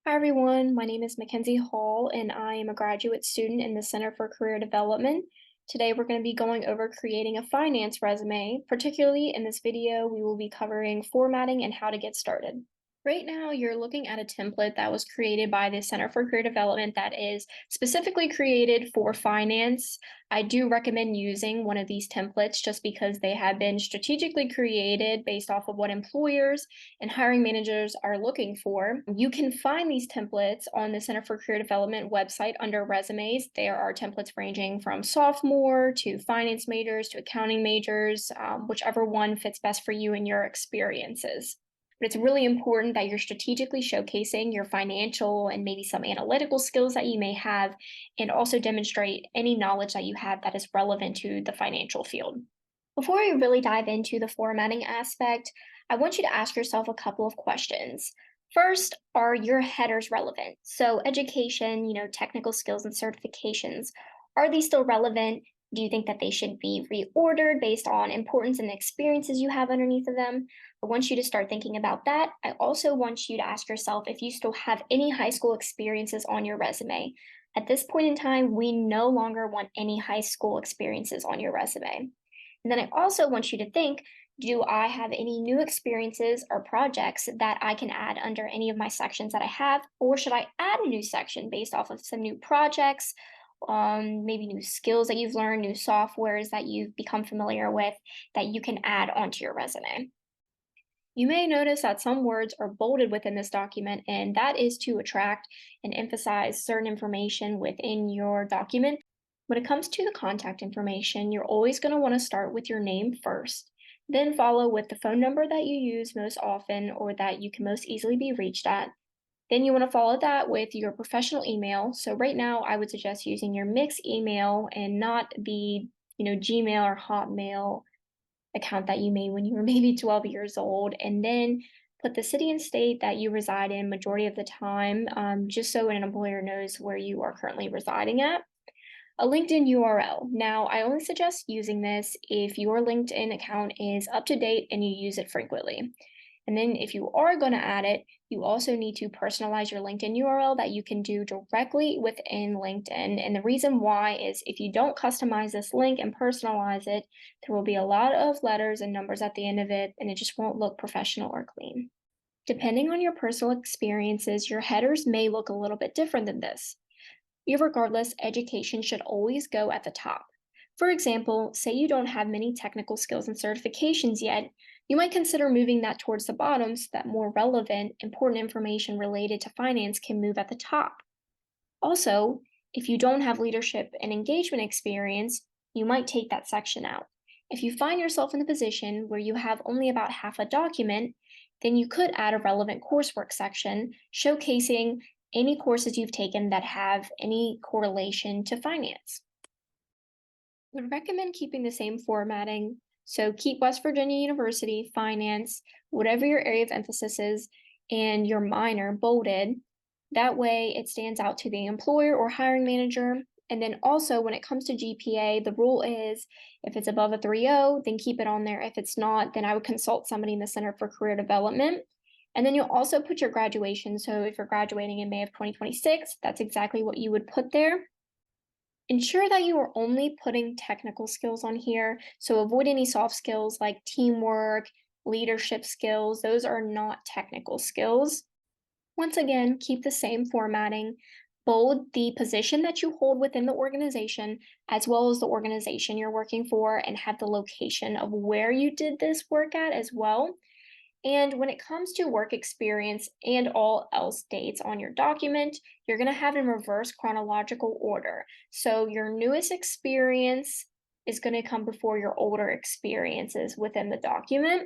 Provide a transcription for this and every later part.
Hi everyone, my name is Mackenzie Hall and I am a graduate student in the Center for Career Development. Today we're going to be going over creating a finance resume. Particularly in this video, we will be covering formatting and how to get started. Right now, you're looking at a template that was created by the Center for Career Development that is specifically created for finance. I do recommend using one of these templates just because they have been strategically created based off of what employers and hiring managers are looking for. You can find these templates on the Center for Career Development website under resumes. There are templates ranging from sophomore to finance majors to accounting majors, whichever one fits best for you and your experiences. But it's really important that you're strategically showcasing your financial and maybe some analytical skills that you may have, and also demonstrate any knowledge that you have that is relevant to the financial field. Before we really dive into the formatting aspect, I want you to ask yourself a couple of questions. First, are your headers relevant? So, education, technical skills and certifications, are these still relevant? Do you think that they should be reordered based on importance and the experiences you have underneath of them? I want you to start thinking about that. I also want you to ask yourself if you still have any high school experiences on your resume. At this point in time, we no longer want any high school experiences on your resume. And then I also want you to think, do I have any new experiences or projects that I can add under any of my sections that I have? Or should I add a new section based off of some new projects, maybe new skills that you've learned, new softwares that you've become familiar with that you can add onto your resume? You may notice that some words are bolded within this document, and that is to attract and emphasize certain information within your document. When it comes to the contact information, you're always going to want to start with your name first, then follow with the phone number that you use most often or that you can most easily be reached at. Then you want to follow that with your professional email. So right now, I would suggest using your mixed email and not the, Gmail or Hotmail account that you made when you were maybe 12 years old, and then put the city and state that you reside in majority of the time, just so an employer knows where you are currently residing at. A LinkedIn URL. Now, I only suggest using this if your LinkedIn account is up to date and you use it frequently. And then if you are going to add it, you also need to personalize your LinkedIn URL that you can do directly within LinkedIn. And the reason why is if you don't customize this link and personalize it, there will be a lot of letters and numbers at the end of it, and it just won't look professional or clean. Depending on your personal experiences, your headers may look a little bit different than this. Irregardless, education should always go at the top. For example, say you don't have many technical skills and certifications yet, you might consider moving that towards the bottom so that more relevant, important information related to finance can move at the top. Also, if you don't have leadership and engagement experience, you might take that section out. If you find yourself in the position where you have only about half a document, then you could add a relevant coursework section showcasing any courses you've taken that have any correlation to finance. I would recommend keeping the same formatting. So keep West Virginia University, finance, whatever your area of emphasis is, and your minor bolded. That way it stands out to the employer or hiring manager. And then also when it comes to GPA, the rule is if it's above a 3.0, then keep it on there. If it's not, then I would consult somebody in the Center for Career Development. And then you'll also put your graduation. So if you're graduating in May of 2026, that's exactly what you would put there. Ensure that you are only putting technical skills on here, so avoid any soft skills like teamwork, leadership skills. Those are not technical skills. Once again, keep the same formatting. Bold the position that you hold within the organization, as well as the organization you're working for, and have the location of where you did this work at as well. And when it comes to work experience and all else dates on your document, you're going to have in reverse chronological order. So your newest experience is going to come before your older experiences within the document.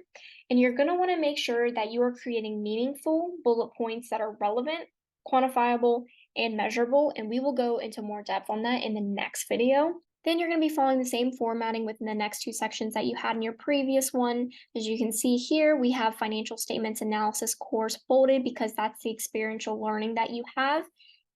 And you're going to want to make sure that you are creating meaningful bullet points that are relevant, quantifiable, and measurable. And we will go into more depth on that in the next video. Then you're going to be following the same formatting within the next two sections that you had in your previous one. As you can see here, we have financial statements analysis course bolded because that's the experiential learning that you have.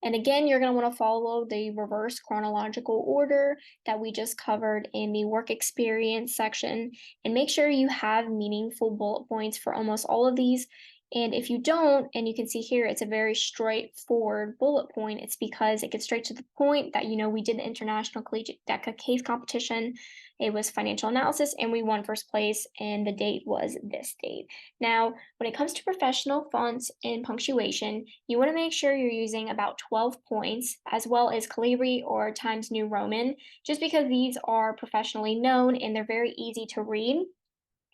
And again, you're going to want to follow the reverse chronological order that we just covered in the work experience section, and make sure you have meaningful bullet points for almost all of these. And if you don't, and you can see here, it's a very straightforward bullet point. It's because it gets straight to the point that, we did the International Collegiate DECA case competition. It was financial analysis, and we won first place, and the date was this date. Now, when it comes to professional fonts and punctuation, you want to make sure you're using about 12 points, as well as Calibri or Times New Roman, just because these are professionally known and they're very easy to read.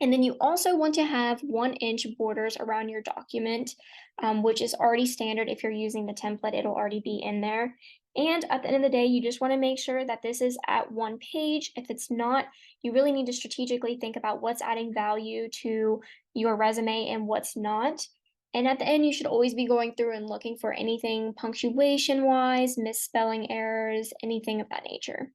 And then you also want to have 1-inch borders around your document, which is already standard. If you're using the template, it'll already be in there. And at the end of the day, you just want to make sure that this is at one page. If it's not, you really need to strategically think about what's adding value to your resume and what's not. And at the end, you should always be going through and looking for anything punctuation wise, misspelling errors, anything of that nature.